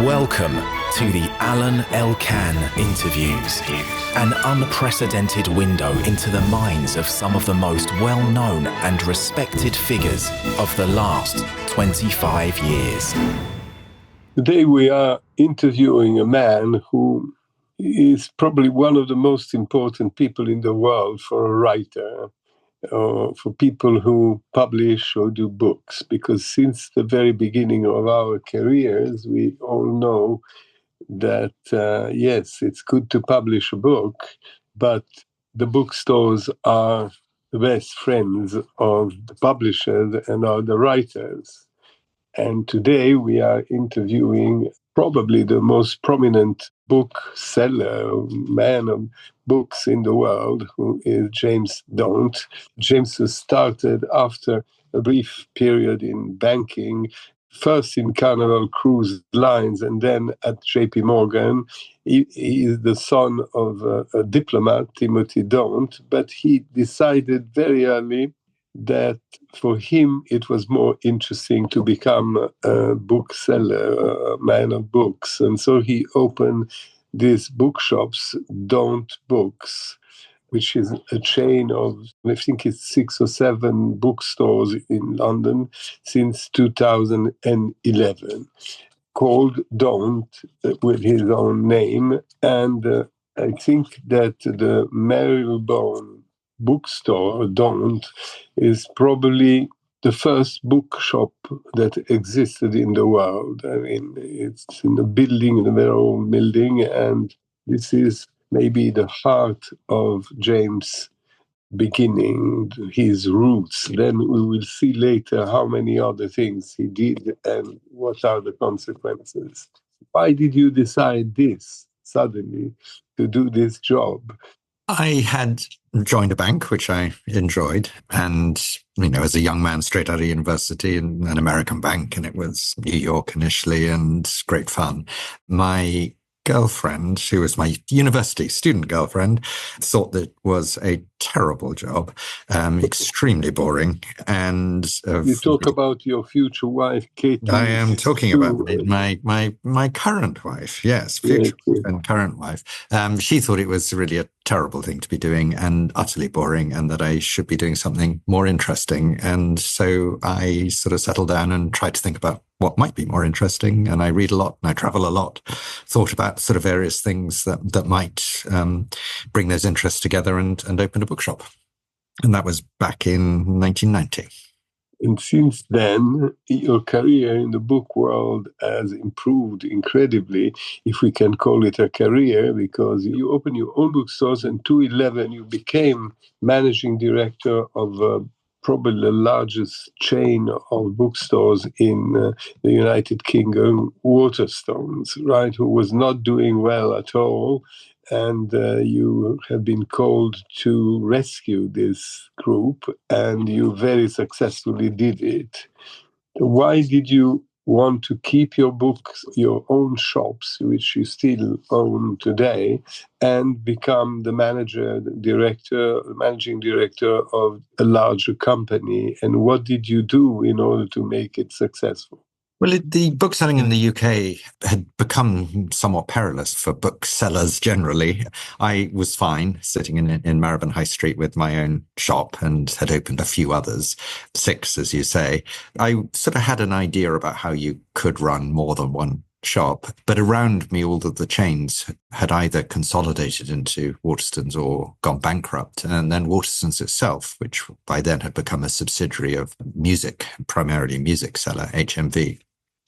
Welcome to the Alain Elkann interviews, an unprecedented window into the minds of some of the most well-known and respected figures of the last 25 years. Today we are interviewing a man who is probably one of the most important people in the world for a writer, or for people who publish or do books, because since the very beginning of our careers, we all know that, yes, it's good to publish a book, but the bookstores are the best friends of the publishers and are the writers. And today we are interviewing probably the most prominent bookseller, man of books in the world, who is James Daunt. James was started after a brief period in banking, first in Carnival Cruise Lines and then at JP Morgan. He is the son of a diplomat, Timothy Daunt, but he decided very early that for him it was more interesting to become a bookseller, a man of books. And so he opened these bookshops, Daunt Books, which is a chain of, I think it's 6 or 7 bookstores in London since 2011, called Daunt with his own name. And I think that the Marylebone bookstore, Daunt, is probably the first bookshop that existed in the world. I mean, it's in a building, in a very old building, and this is maybe the heart of James' beginning, his roots. Then we will see later how many other things he did and what are the consequences. Why did you decide this suddenly to do this job? I had joined a bank, which I enjoyed. And, as a young man straight out of university in an American bank, and it was New York initially and great fun. My girlfriend, who was my university student girlfriend, thought that was a terrible job, extremely boring. And you talk about your future wife, Katie. I am talking about my current wife, yes, future wife and current wife. She thought it was really a terrible thing to be doing and utterly boring, and that I should be doing something more interesting. And so I sort of settled down and tried to think about what might be more interesting. And I read a lot and I travel a lot, thought about sort of various things that might bring those interests together and opened a bookshop. And that was back in 1990. And since then, your career in the book world has improved incredibly, if we can call it a career, because you opened your own bookstores, and in 2011 you became managing director of probably the largest chain of bookstores in the United Kingdom, Waterstones, right, who was not doing well at all. And you have been called to rescue this group, and you very successfully did it. Why did you want to keep your books, your own shops, which you still own today, and become the managing director of a larger company? And what did you do in order to make it successful? Well, the book selling in the UK had become somewhat perilous for booksellers generally. I was fine sitting in Marylebone High Street with my own shop and had opened a few others, 6, as you say. I sort of had an idea about how you could run more than one shop, but around me, all of the chains had either consolidated into Waterstones or gone bankrupt. And then Waterstones itself, which by then had become a subsidiary of music, primarily music seller, HMV,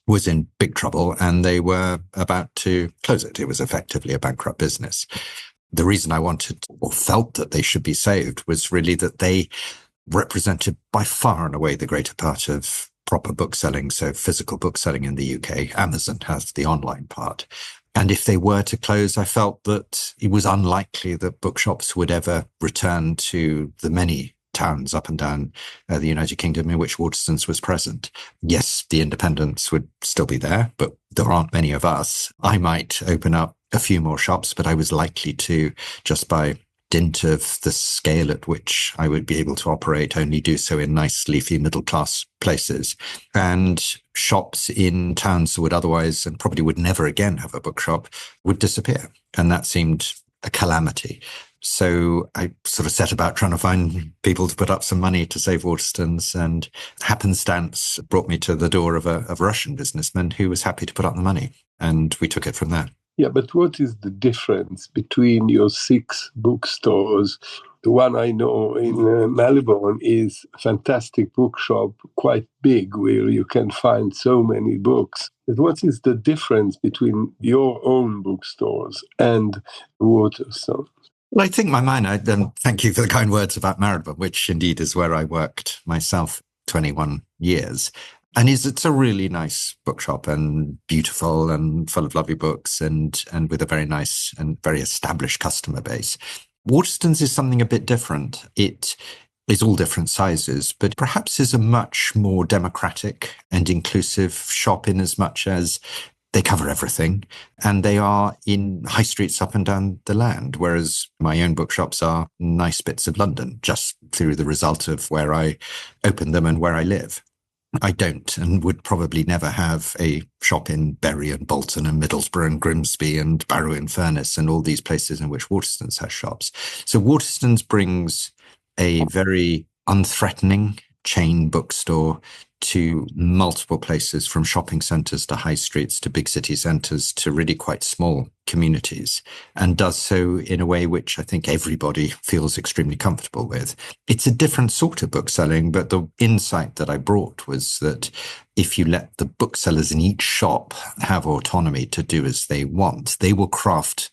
was in big trouble, and they were about to close it. It was effectively a bankrupt business. The reason I wanted or felt that they should be saved was really that they represented by far and away the greater part of proper bookselling, so physical bookselling in the UK. Amazon has the online part. And if they were to close, I felt that it was unlikely that bookshops would ever return to the many towns up and down the United Kingdom in which Waterstones was present. Yes, the independents would still be there, but there aren't many of us. I might open up a few more shops, but I was likely to, just by dint of the scale at which I would be able to operate, only do so in nice, leafy, middle-class places. And shops in towns that would otherwise, and probably would never again have a bookshop, would disappear. And that seemed a calamity. So I sort of set about trying to find people to put up some money to save Waterstones, and happenstance brought me to the door of a Russian businessman who was happy to put up the money. And we took it from there. Yeah, but what is the difference between your 6 bookstores? The one I know in Melbourne is a fantastic bookshop, quite big, where you can find so many books. But what is the difference between your own bookstores and Waterstones? Well, I think my mind, thank you for the kind words about Marylebone, which indeed is where I worked myself 21 years. And it's a really nice bookshop, and beautiful and full of lovely books, and with a very nice and very established customer base. Waterstones is something a bit different. It is all different sizes, but perhaps is a much more democratic and inclusive shop, in as much as they cover everything, and they are in high streets up and down the land, whereas my own bookshops are nice bits of London, just through the result of where I open them and where I live. I don't, and would probably never have, a shop in Bury and Bolton and Middlesbrough and Grimsby and Barrow in Furness and all these places in which Waterstones has shops. So Waterstones brings a very unthreatening chain bookstore to multiple places, from shopping centres to high streets to big city centres to really quite small communities, and does so in a way which I think everybody feels extremely comfortable with. It's a different sort of bookselling, but the insight that I brought was that if you let the booksellers in each shop have autonomy to do as they want, they will craft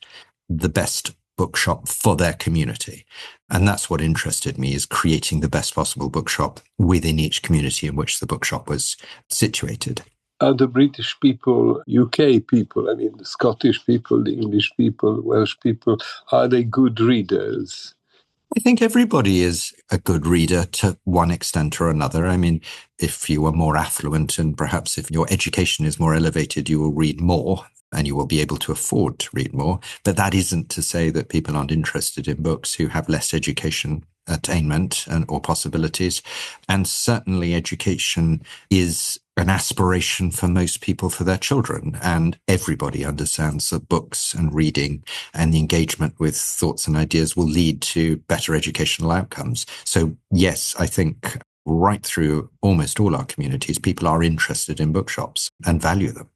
the best bookshop for their community. And that's what interested me, is creating the best possible bookshop within each community in which the bookshop was situated. Are the British people, UK people, I mean the Scottish people, the English people, Welsh people, are they good readers? I think everybody is a good reader to one extent or another. I mean, if you are more affluent, and perhaps if your education is more elevated, you will read more, and you will be able to afford to read more. But that isn't to say that people aren't interested in books who have less education attainment or possibilities. And certainly education is an aspiration for most people for their children. And everybody understands that books and reading and the engagement with thoughts and ideas will lead to better educational outcomes. So yes, I think right through almost all our communities, people are interested in bookshops and value them.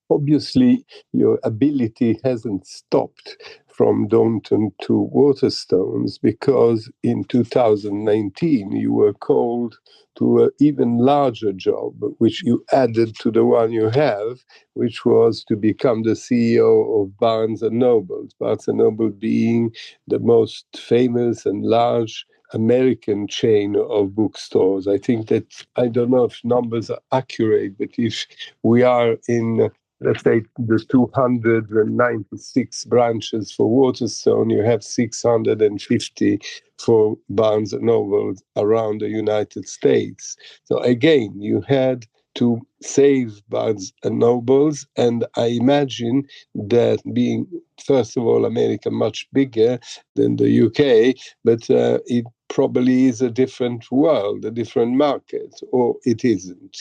Obviously, your ability hasn't stopped from Daunton to Waterstones, because in 2019 you were called to an even larger job, which you added to the one you have, which was to become the CEO of Barnes & Noble. Barnes & Noble being the most famous and large American chain of bookstores. I think that, I don't know if numbers are accurate, but if we are in, let's say, the 296 branches for Waterstone, you have 650 for Barnes & Noble around the United States. So again, you had to save Barnes & Nobles, and I imagine that, being, first of all, America much bigger than the UK, but it probably is a different world, a different market, or it isn't.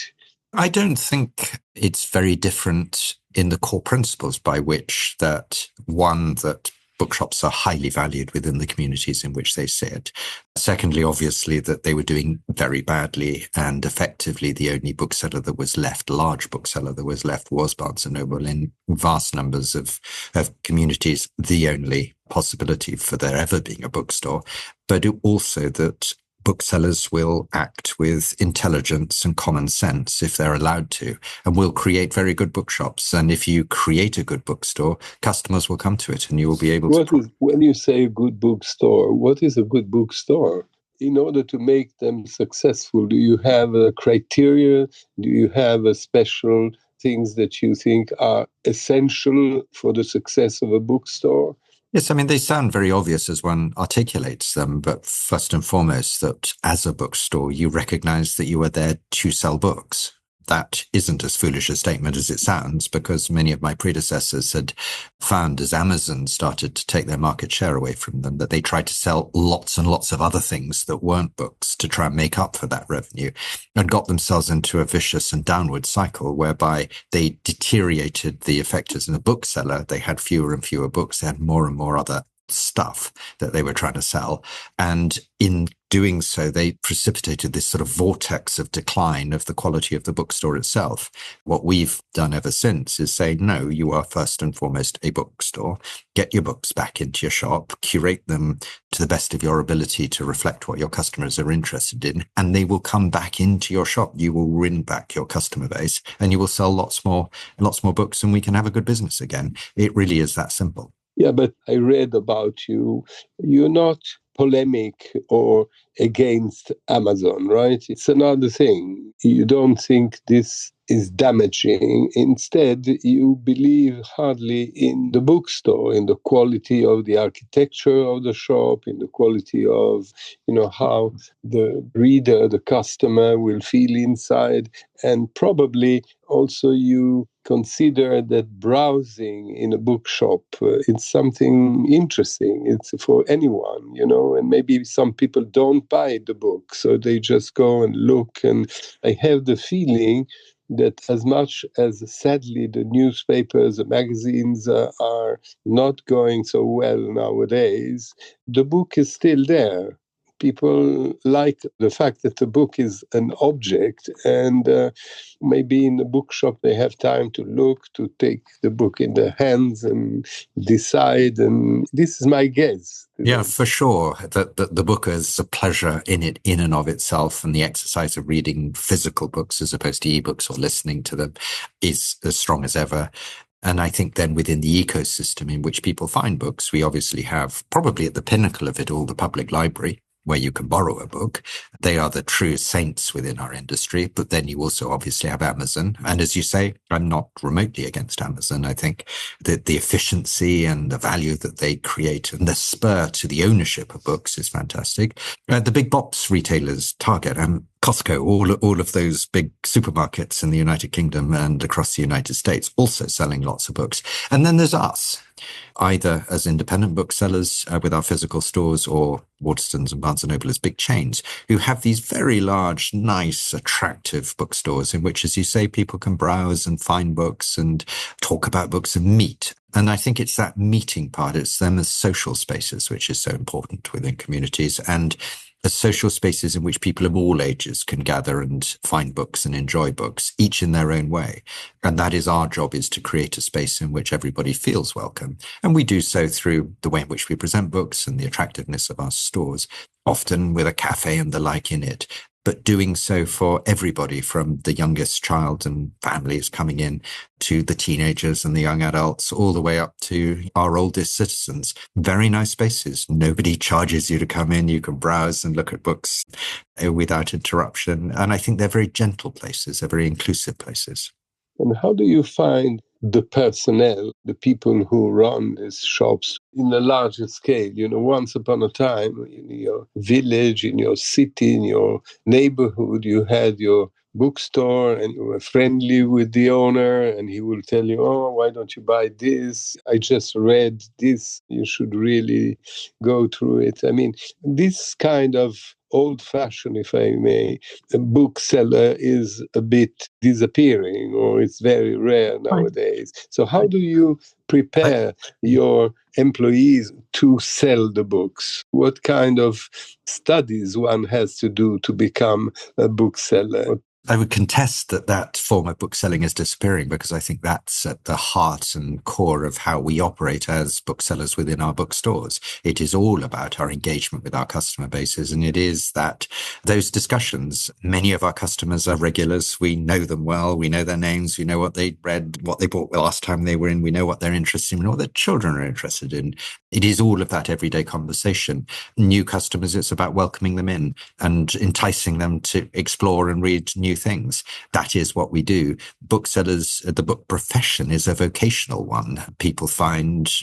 I don't think it's very different in the core principles by which that bookshops are highly valued within the communities in which they sit. Secondly, obviously, that they were doing very badly, and effectively the only bookseller that was left, large bookseller that was left, was Barnes & Noble in vast numbers of communities, the only possibility for there ever being a bookstore. But also that booksellers will act with intelligence and common sense if they're allowed to, and will create very good bookshops. And if you create a good bookstore, customers will come to it, and you will be able to... When you say a good bookstore, what is a good bookstore? In order to make them successful, do you have a criteria? Do you have a special things that you think are essential for the success of a bookstore? Yes, I mean, they sound very obvious as one articulates them, but first and foremost, that as a bookstore, you recognize that you are there to sell books. that isn't as foolish a statement as it sounds, because many of my predecessors had found, as Amazon started to take their market share away from them, that they tried to sell lots and lots of other things that weren't books to try and make up for that revenue, and got themselves into a vicious and downward cycle whereby they deteriorated the effect as a bookseller. They had fewer and fewer books. They had more and more other stuff that they were trying to sell. And in doing so, they precipitated this sort of vortex of decline of the quality of the bookstore itself. What we've done ever since is say, no, you are first and foremost a bookstore. Get your books back into your shop, curate them to the best of your ability to reflect what your customers are interested in, and they will come back into your shop. You will win back your customer base, and you will sell lots more books, and we can have a good business again. It really is that simple. Yeah, but I read about you. You're not polemic or against Amazon, right? It's another thing. You don't think this is damaging. Instead, you believe hardly in the bookstore, in the quality of the architecture of the shop, in the quality of, how the reader, the customer will feel inside. And probably also you consider that browsing in a bookshop, it's something interesting. It's for anyone, and maybe some people don't buy the book, so they just go and look. And I have the feeling that as much as sadly the newspapers, the magazines are not going so well nowadays, the book is still there. People like the fact that the book is an object, and maybe in the bookshop they have time to look, to take the book in their hands and decide. And this is my guess. Yeah, for sure. The book is a pleasure in and of itself, and the exercise of reading physical books as opposed to ebooks or listening to them is as strong as ever. And I think then within the ecosystem in which people find books, we obviously have probably at the pinnacle of it all the public library, where you can borrow a book. They are the true saints within our industry. But then you also obviously have Amazon. And as you say, I'm not remotely against Amazon. I think that the efficiency and the value that they create and the spur to the ownership of books is fantastic. The big box retailers, Target and Costco, all of those big supermarkets in the United Kingdom and across the United States, also selling lots of books. And then there's us, either as independent booksellers with our physical stores, or Waterstones and Barnes & Noble as big chains, who have these very large, nice, attractive bookstores in which, as you say, people can browse and find books and talk about books and meet. And I think it's that meeting part. It's them as social spaces, which is so important within communities, and as social spaces in which people of all ages can gather and find books and enjoy books, each in their own way. And that is our job, is to create a space in which everybody feels welcome. And we do so through the way in which we present books and the attractiveness of our stores, often with a cafe and the like in it, but doing so for everybody, from the youngest child and families coming in to the teenagers and the young adults, all the way up to our oldest citizens. Very nice spaces. Nobody charges you to come in. You can browse and look at books without interruption. And I think they're very gentle places. They're very inclusive places. And how do you find the personnel, the people who run these shops in a larger scale? Once upon a time, in your village, in your city, in your neighborhood, you had your bookstore and you were friendly with the owner, and he will tell you, oh, why don't you buy this? I just read this. You should really go through it. I mean, this kind of old-fashioned, if I may, a bookseller is a bit disappearing, or it's very rare nowadays. So how do you prepare your employees to sell the books? What kind of studies one has to do to become a bookseller? I would contest that form of bookselling is disappearing, because I think that's at the heart and core of how we operate as booksellers within our bookstores. It is all about our engagement with our customer bases, and it is that those discussions. Many of our customers are regulars. We know them well. We know their names. We know what they read, what they bought the last time they were in. We know what they're interested in, we know what their children are interested in. It is all of that everyday conversation. New customers, it's about welcoming them in and enticing them to explore and read new things. That is what we do. Booksellers, the book profession is a vocational one. People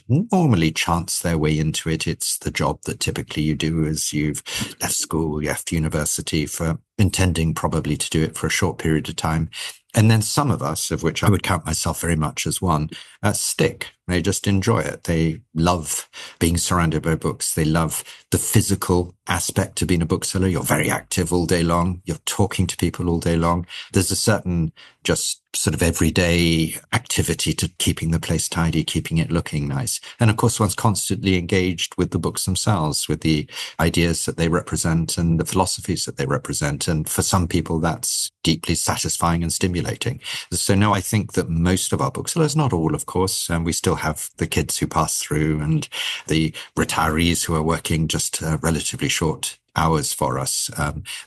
normally chance their way into it. It's the job that typically you do as you've left school, you left university, for intending probably to do it for a short period of time. And then some of us, of which I would count myself very much as one, stick. They just enjoy it. They love being surrounded by books. They love the physical aspect of being a bookseller. You're very active all day long. You're talking to people all day long. There's a certain just sort of everyday activity to keeping the place tidy, keeping it looking nice. And of course, one's constantly engaged with the books themselves, with the ideas that they represent and the philosophies that they represent. And for some people, that's deeply satisfying and stimulating. So no, I think that most of our booksellers, not all, of course, and we still have the kids who pass through and the retirees who are working just relatively short hours for us.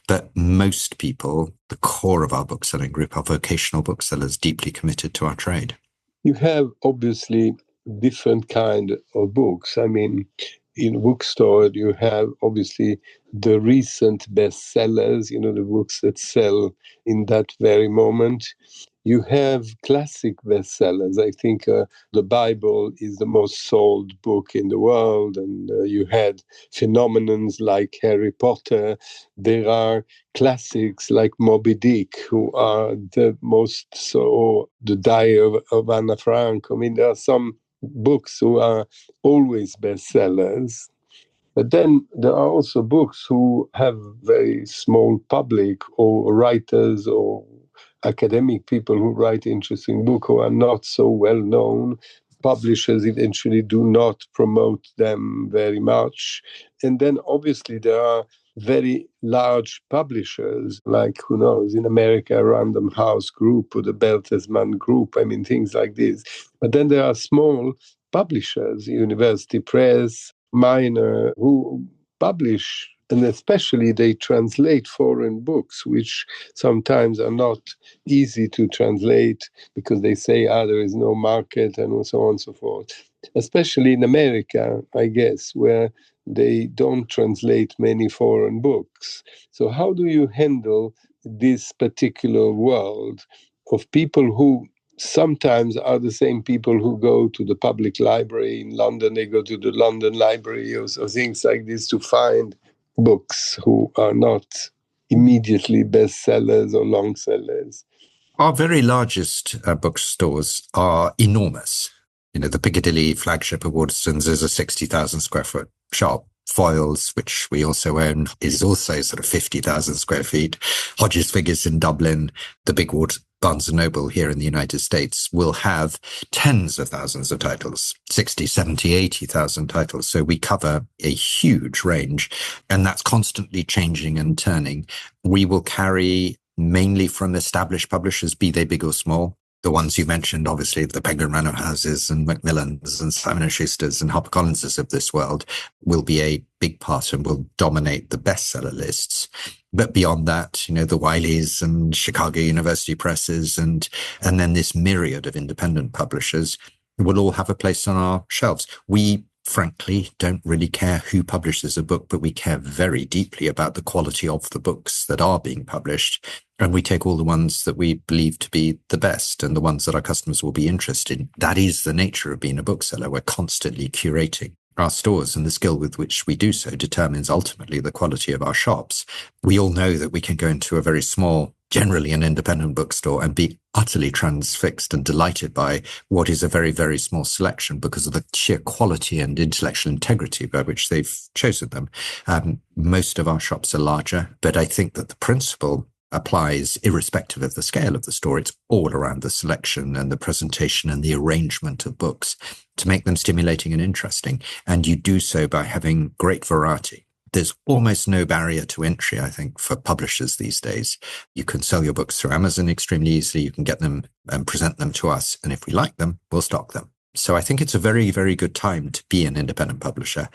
But most people, the core of our bookselling group, are vocational booksellers deeply committed to our trade. You have obviously different kind of books. I mean, in a bookstore, you have obviously the recent bestsellers, the books that sell in that very moment. You have classic bestsellers. I think the Bible is the most sold book in the world, and you had phenomenons like Harry Potter. There are classics like Moby Dick, who are the most so, the Diary of Anna Frank. I mean, there are some books who are always bestsellers. But then there are also books who have very small public, or writers or academic people who write interesting books who are not so well known. Publishers eventually do not promote them very much. And then obviously there are very large publishers, like, who knows, in America, Random House Group or the Bertelsmann Group, I mean, things like this. But then there are small publishers, University Press, minor, who publish, and especially they translate foreign books, which sometimes are not easy to translate because they say, there is no market, and so on and so forth. Especially in America, I guess, where they don't translate many foreign books. So how do you handle this particular world of people who sometimes are the same people who go to the public library in London? They go to the London Library or things like this to find books who are not immediately bestsellers or long sellers. Our very largest bookstores are enormous. The Piccadilly flagship of Waterstones is a 60,000 square foot shop. Foyles, which we also own, is also sort of 50,000 square feet. Hodges Figures in Dublin, the big Barnes & Noble here in the United States, will have tens of thousands of titles, 60, 70, 80,000 titles. So we cover a huge range, and that's constantly changing and turning. We will carry mainly from established publishers, be they big or small. The ones you mentioned, obviously, the Penguin Random Houses and Macmillans and Simon & Schuster's and HarperCollinses of this world will be a big part and will dominate the bestseller lists. But beyond that, the Wileys and Chicago University Presses and then this myriad of independent publishers will all have a place on our shelves. We frankly don't really care who publishes a book, but we care very deeply about the quality of the books that are being published. And we take all the ones that we believe to be the best and the ones that our customers will be interested in. That is the nature of being a bookseller. We're constantly curating our stores, and the skill with which we do so determines ultimately the quality of our shops. We all know that we can go into a very small, generally an independent bookstore, and be utterly transfixed and delighted by what is a very, very small selection because of the sheer quality and intellectual integrity by which they've chosen them. Most of our shops are larger, but I think that the principle applies irrespective of the scale of the store. It's all around the selection and the presentation and the arrangement of books to make them stimulating and interesting. And you do so by having great variety. There's almost no barrier to entry, I think, for publishers these days. You can sell your books through Amazon extremely easily. You can get them and present them to us. And if we like them, we'll stock them. So I think it's a very, very good time to be an independent publisher.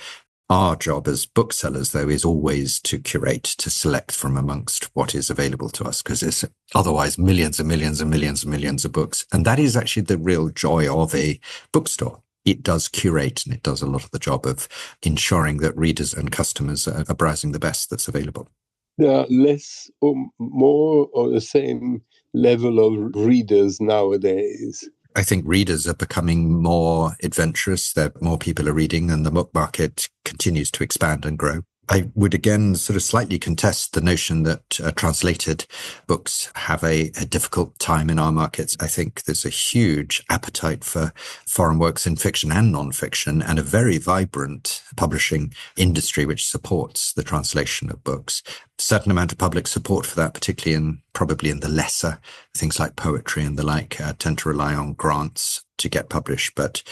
Our job as booksellers, though, is always to curate, to select from amongst what is available to us, because there's otherwise millions and millions and millions and millions of books. And that is actually the real joy of a bookstore. It does curate, and it does a lot of the job of ensuring that readers and customers are browsing the best that's available. There are less or more or the same level of readers nowadays. I think readers are becoming more adventurous. More people are reading, and the book market continues to expand and grow. I would again sort of slightly contest the notion that translated books have a difficult time in our markets. I think there's a huge appetite for foreign works in fiction and non-fiction, and a very vibrant publishing industry which supports the translation of books. A certain amount of public support for that, particularly probably in the lesser things like poetry and the like, tend to rely on grants to get published. But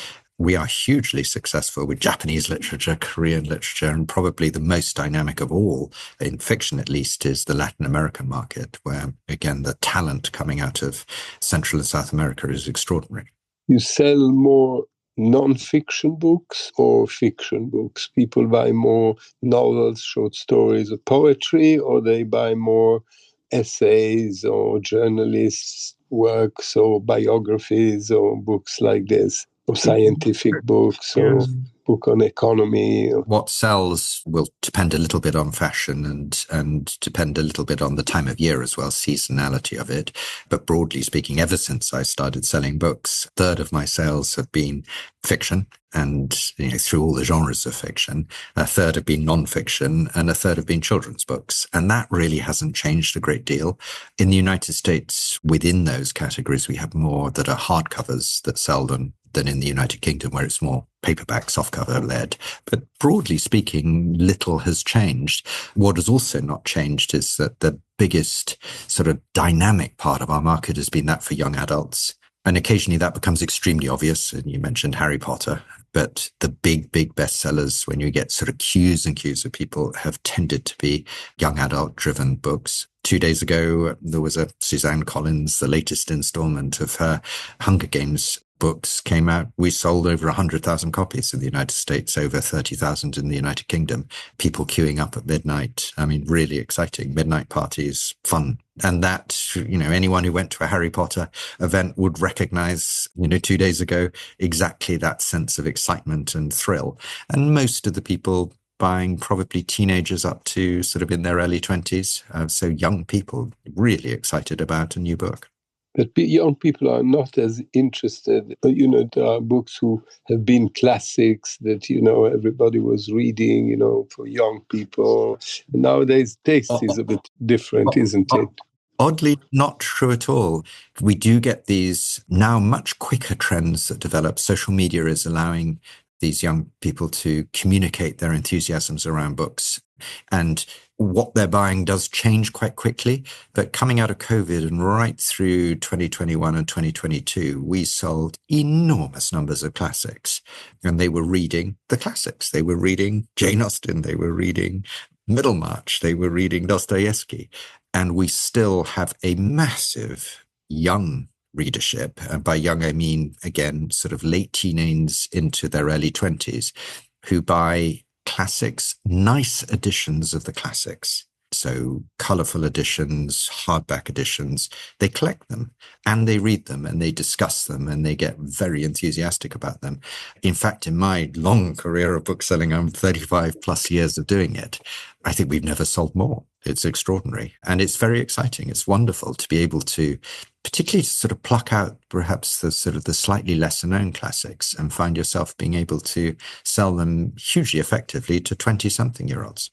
we are hugely successful with Japanese literature, Korean literature, and probably the most dynamic of all, in fiction at least, is the Latin American market, where, again, the talent coming out of Central and South America is extraordinary. You sell more non-fiction books or fiction books? People buy more novels, short stories, or poetry, or they buy more essays or journalists' works or biographies or books like this, or scientific books or book on economy. What sells will depend a little bit on fashion and depend a little bit on the time of year as well, seasonality of it. But broadly speaking, ever since I started selling books, a third of my sales have been fiction, and through all the genres of fiction. A third have been non-fiction, and a third have been children's books. And that really hasn't changed a great deal. In the United States, within those categories, we have more that are hardcovers that sell than in the United Kingdom, where it's more paperback, softcover led. But broadly speaking, little has changed. What has also not changed is that the biggest sort of dynamic part of our market has been that for young adults. And occasionally that becomes extremely obvious. And you mentioned Harry Potter, but the big bestsellers, when you get sort of queues and queues of people, have tended to be young adult driven books. 2 days ago, there was a Suzanne Collins, the latest installment of her Hunger Games books came out. We sold over 100,000 copies in the United States, over 30,000 in the United Kingdom. People queuing up at midnight. I mean, really exciting. Midnight parties, fun. And that, anyone who went to a Harry Potter event would recognize, 2 days ago, exactly that sense of excitement and thrill. And most of the people buying, probably teenagers up to sort of in their early 20s. So young people really excited about a new book. But young people are not as interested. There are books who have been classics that, everybody was reading, for young people. Nowadays, taste is a bit different, isn't it? Oddly, not true at all. We do get these now much quicker trends that develop. Social media is allowing these young people to communicate their enthusiasms around books. And what they're buying does change quite quickly. But coming out of COVID and right through 2021 and 2022, we sold enormous numbers of classics. And they were reading the classics. They were reading Jane Austen. They were reading Middlemarch. They were reading Dostoevsky. And we still have a massive young readership. And by young, I mean, again, sort of late teens into their early 20s, who buy classics, nice editions of the classics. So colorful editions, hardback editions, they collect them and they read them and they discuss them and they get very enthusiastic about them. In fact, in my long career of bookselling, I'm 35 plus years of doing it. I think we've never sold more. It's extraordinary. And it's very exciting. It's wonderful to be able to, particularly to sort of pluck out perhaps the sort of the slightly lesser known classics and find yourself being able to sell them hugely effectively to 20-something-year-olds.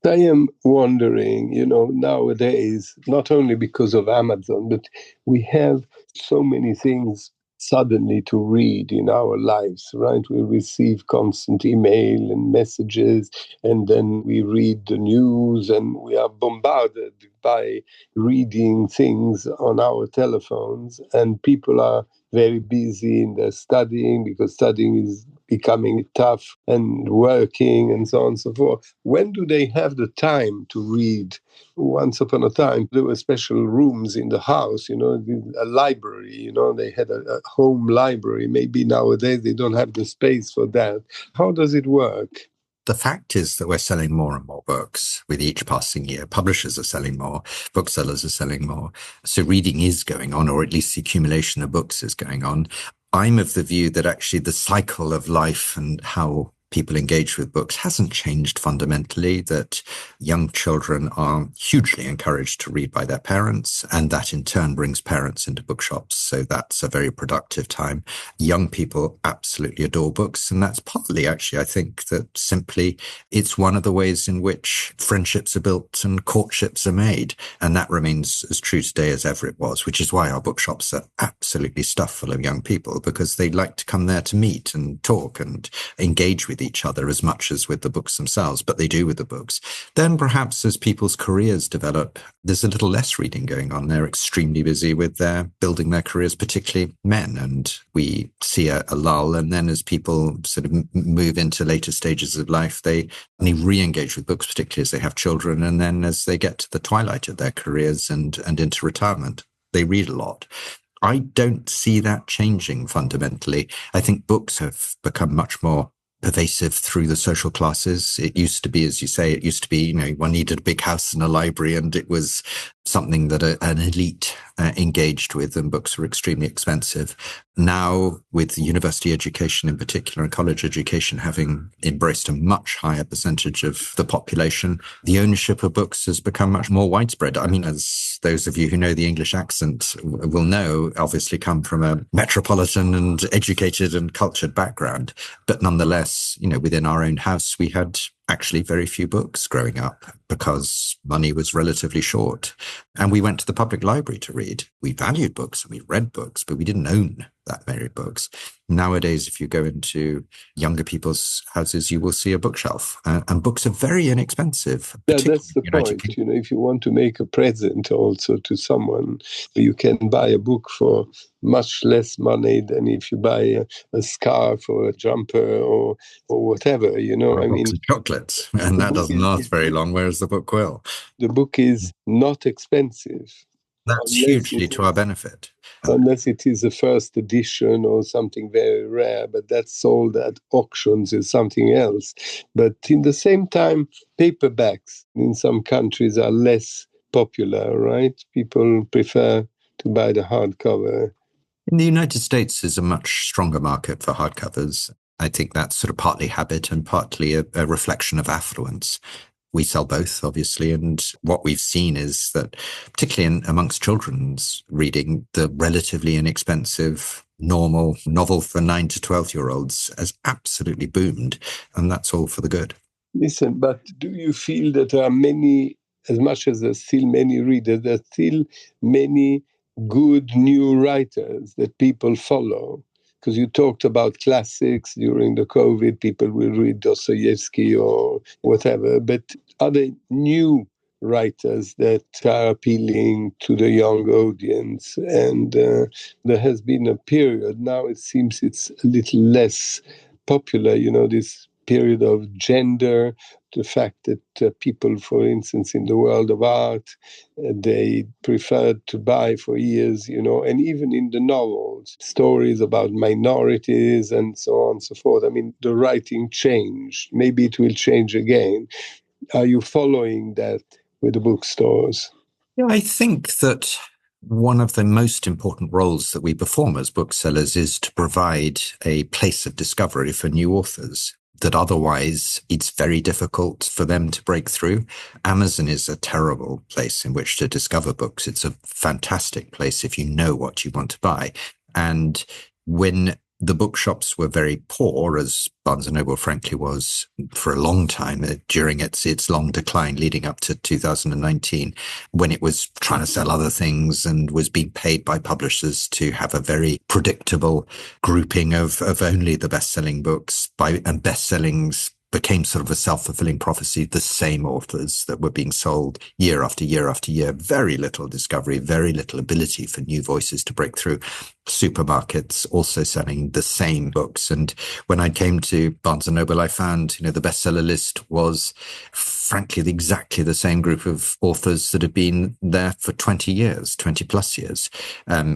I am wondering, nowadays, not only because of Amazon, but we have so many things suddenly to read in our lives, right? We receive constant email and messages, and then we read the news, and we are bombarded by reading things on our telephones, and people are very busy in their studying because studying is becoming tough, and working and so on and so forth. When do they have the time to read? Once upon a time, there were special rooms in the house, a library, they had a home library. Maybe nowadays they don't have the space for that. How does it work? The fact is that we're selling more and more books with each passing year. Publishers are selling more, booksellers are selling more. So reading is going on, or at least the accumulation of books is going on. I'm of the view that actually the cycle of life and how people engage with books hasn't changed fundamentally, that young children are hugely encouraged to read by their parents, and that in turn brings parents into bookshops. So that's a very productive time. Young people absolutely adore books, and that's partly actually, I think, that simply it's one of the ways in which friendships are built and courtships are made, and that remains as true today as ever it was, which is why our bookshops are absolutely stuffed full of young people, because they like to come there to meet and talk and engage with each other as much as with the books themselves, but they do with the books. Then perhaps as people's careers develop, there's a little less reading going on. They're extremely busy with building their careers, particularly men, and we see a lull. And then as people sort of move into later stages of life, they only re-engage with books, particularly as they have children. And then as they get to the twilight of their careers and into retirement, they read a lot. I don't see that changing fundamentally. I think books have become much more pervasive through the social classes. It used to be, as you say, one needed a big house and a library, and it was something that an elite engaged with, and books were extremely expensive. Now, with university education in particular and college education having embraced a much higher percentage of the population, the ownership of books has become much more widespread. I mean, as those of you who know the English accent will know, obviously come from a metropolitan and educated and cultured background. But nonetheless, within our own house, we had actually very few books growing up because money was relatively short. And we went to the public library to read. We valued books and we read books, but we didn't own that many books. Nowadays, if you go into younger people's houses, you will see a bookshelf. And books are very inexpensive. Yeah, that's the point. If you want to make a present also to someone, you can buy a book for much less money than if you buy a scarf or a jumper or whatever, Or a box of chocolates. And that doesn't last very long, whereas the book will. The book is not expensive. That's hugely to our benefit. Unless it is a first edition or something very rare, but that's sold at auctions is something else. But in the same time, paperbacks in some countries are less popular, right? People prefer to buy the hardcover. In the United States, there's a much stronger market for hardcovers. I think that's sort of partly habit and partly a reflection of affluence. We sell both, obviously, and what we've seen is that, particularly amongst children's reading, the relatively inexpensive, normal novel for 9 to 12-year-olds has absolutely boomed, and that's all for the good. Listen, but do you feel that there are many, as much as there's still many readers, there's still many good new writers that people follow? Because you talked about classics during the COVID, people will read Dostoevsky or whatever, but are there new writers that are appealing to the young audience? And there has been a period, now it seems it's a little less popular, this period of gender, the fact that people, for instance, in the world of art, they preferred to buy for years, and even in the novels, stories about minorities and so on and so forth. I mean, the writing changed. Maybe it will change again. Are you following that with the bookstores? Yeah, I think that one of the most important roles that we perform as booksellers is to provide a place of discovery for new authors, that otherwise it's very difficult for them to break through. Amazon is a terrible place in which to discover books. It's a fantastic place if you know what you want to buy. And when the bookshops were very poor, as Barnes & Noble frankly was for a long time during its long decline leading up to 2019, when it was trying to sell other things and was being paid by publishers to have a very predictable grouping of only the best-selling books, and best-sellings became sort of a self-fulfilling prophecy, the same authors that were being sold year after year after year, very little discovery, very little ability for new voices to break through. Supermarkets also selling the same books. And when I came to Barnes & Noble, I found, the bestseller list was frankly exactly the same group of authors that have been there for 20 plus years.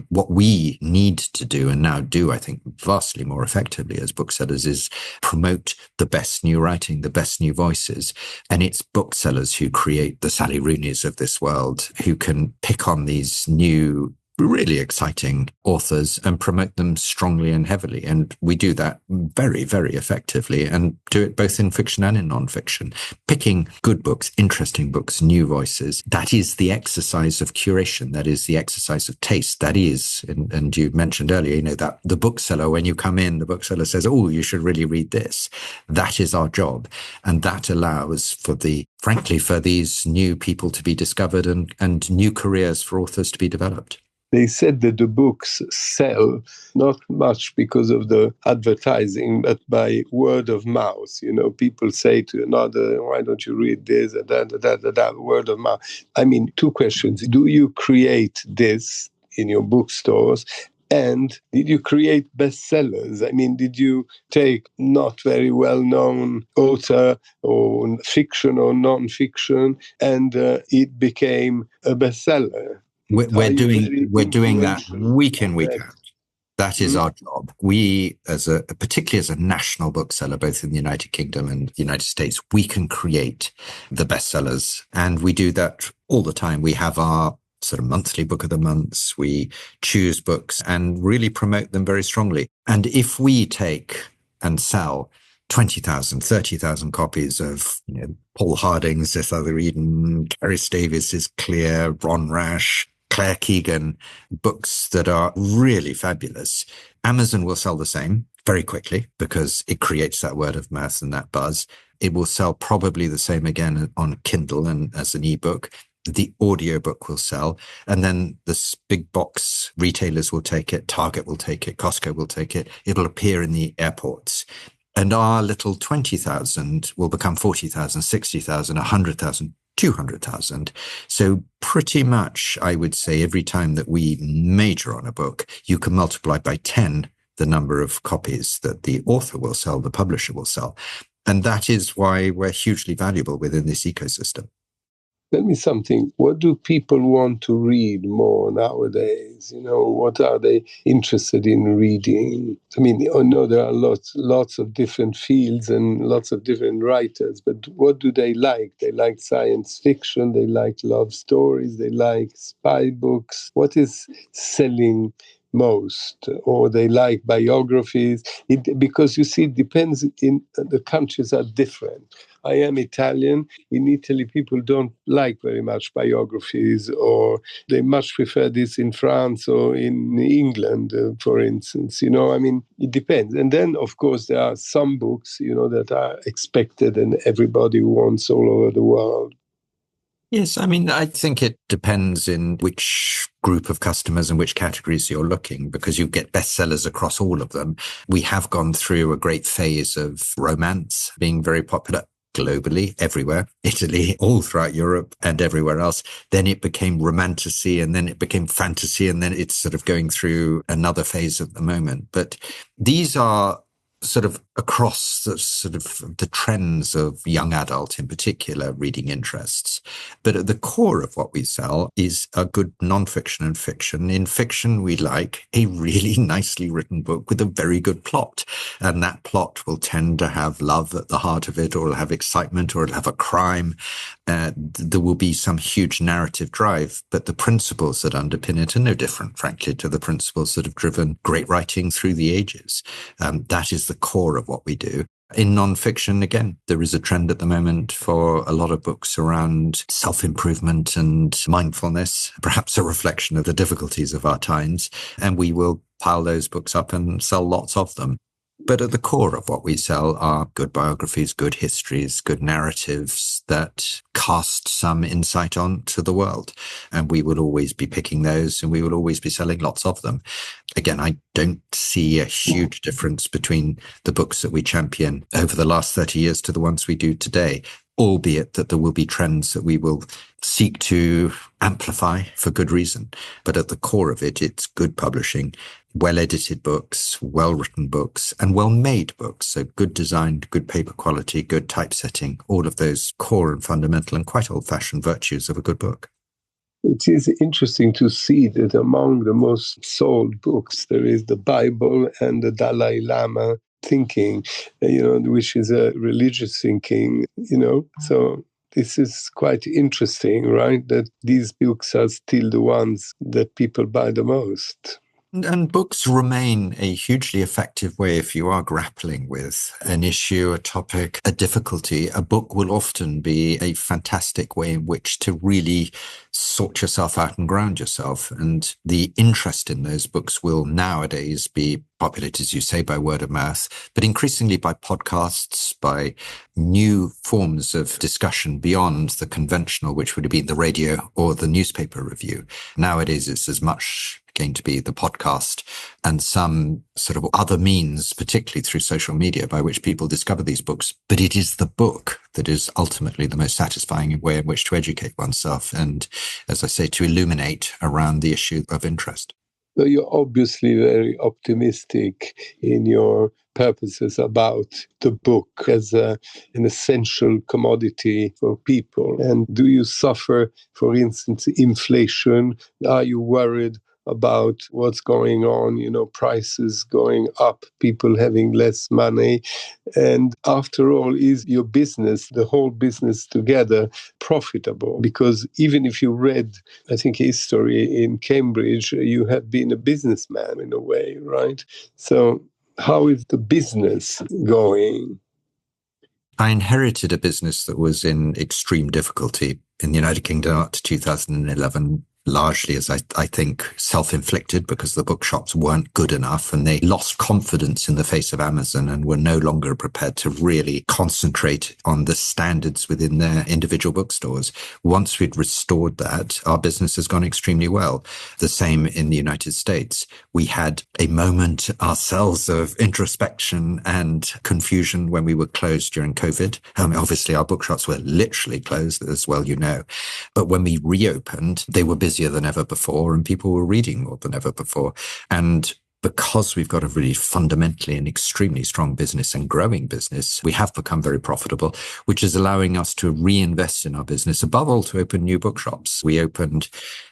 What we need to do, and now do, I think, vastly more effectively as booksellers, is promote the best new writing, the best new voices. And it's booksellers who create the Sally Rooneys of this world, who can pick on these new really exciting authors and promote them strongly and heavily. And we do that very, very effectively and do it both in fiction and in non-fiction. Picking good books, interesting books, new voices, that is the exercise of curation. That is the exercise of taste. That is, and you mentioned earlier, that the bookseller, when you come in, the bookseller says, oh, you should really read this. That is our job. And that allows frankly, for these new people to be discovered and new careers for authors to be developed. They said that the books sell not much because of the advertising, but by word of mouth. People say to another, why don't you read this, word of mouth. I mean, two questions. Do you create this in your bookstores? And did you create bestsellers? I mean, did you take not very well-known author or fiction or non-fiction and it became a bestseller? We're doing that week in, week out. That is our job. We, particularly as a national bookseller, both in the United Kingdom and the United States, we can create the bestsellers. And we do that all the time. We have our sort of monthly book of the months. We choose books and really promote them very strongly. And if we take and sell 20,000, 30,000 copies of Paul Harding's This Other Eden, Gareth Davies's Clear, Ron Rash, Claire Keegan, books that are really fabulous, Amazon will sell the same very quickly because it creates that word of mouth and that buzz. It will sell probably the same again on Kindle and as an ebook. The audiobook will sell, and then the big box retailers will take it. Target will take it. Costco will take it. It'll appear in the airports. And our little 20,000 will become 40,000, 60,000, 100,000, 200,000. So pretty much, I would say, every time that we major on a book, you can multiply by 10 the number of copies that the author will sell, the publisher will sell. And that is why we're hugely valuable within this ecosystem. Tell me something. What do people want to read more nowadays? What are they interested in reading? I mean, I know there are lots of different fields and lots of different writers, but what do they like? They like science fiction, they like love stories, they like spy books. What is selling most? Or they like biographies? Because you see, it depends. The countries are different. I am Italian. In Italy, people don't like very much biographies, or they much prefer this in France or in England, for instance. I mean, it depends. And then, of course, there are some books, that are expected and everybody wants all over the world. Yes, I mean, I think it depends in which group of customers and which categories you're looking, because you get bestsellers across all of them. We have gone through a great phase of romance being very popular globally, everywhere, Italy, all throughout Europe and everywhere else. Then it became romantasy, and then it became fantasy, and then it's sort of going through another phase at the moment. But these are sort of across the trends of young adult, in particular, reading interests. But at the core of what we sell is a good non-fiction and fiction. In fiction, we like a really nicely written book with a very good plot. And that plot will tend to have love at the heart of it, or it'll have excitement, or it'll have a crime. There will be some huge narrative drive, but the principles that underpin it are no different, frankly, to the principles that have driven great writing through the ages. That is the core of what we do. In non-fiction, again, there is a trend at the moment for a lot of books around self-improvement and mindfulness, perhaps a reflection of the difficulties of our times, and we will pile those books up and sell lots of them. But at the core of what we sell are good biographies, good histories, good narratives that cast some insight onto the world. And we will always be picking those, and we will always be selling lots of them. Again, I don't see a huge difference between the books that we champion over the last 30 years to the ones we do today, albeit that there will be trends that we will seek to amplify for good reason. But at the core of it, it's good publishing, well-edited books, well-written books, and well-made books. So good design, good paper quality, good typesetting, all of those core and fundamental and quite old-fashioned virtues of a good book. It is interesting to see that among the most sold books, there is the Bible and the Dalai Lama thinking, which is a religious thinking, So this is quite interesting, right? That these books are still the ones that people buy the most. And books remain a hugely effective way if you are grappling with an issue, a topic, a difficulty. A book will often be a fantastic way in which to really sort yourself out and ground yourself. And the interest in those books will nowadays be populated, as you say, by word of mouth, but increasingly by podcasts, by new forms of discussion beyond the conventional, which would have been the radio or the newspaper review. Nowadays, it's as much going to be the podcast and some sort of other means, particularly through social media, by which people discover these books. But it is the book that is ultimately the most satisfying way in which to educate oneself and, as I say, to illuminate around the issue of interest. So you're obviously very optimistic in your purposes about the book as an essential commodity for people. And do you suffer, for instance, inflation? Are you worried about what's going on, prices going up, people having less money? And after all, is your business, the whole business together, profitable? Because even if you read, I think, history in Cambridge, you have been a businessman in a way, right? So how is the business going? I inherited a business that was in extreme difficulty in the United Kingdom up to 2011, largely as I think self-inflicted, because the bookshops weren't good enough and they lost confidence in the face of Amazon and were no longer prepared to really concentrate on the standards within their individual bookstores. Once we'd restored that, our business has gone extremely well. The same in the United States. We had a moment ourselves of introspection and confusion when we were closed during COVID. Obviously, our bookshops were literally closed, as well, but when we reopened, they were busier than ever before and people were reading more than ever before. And because we've got a really fundamentally and extremely strong business and growing business, we have become very profitable, which is allowing us to reinvest in our business, above all, to open new bookshops. We opened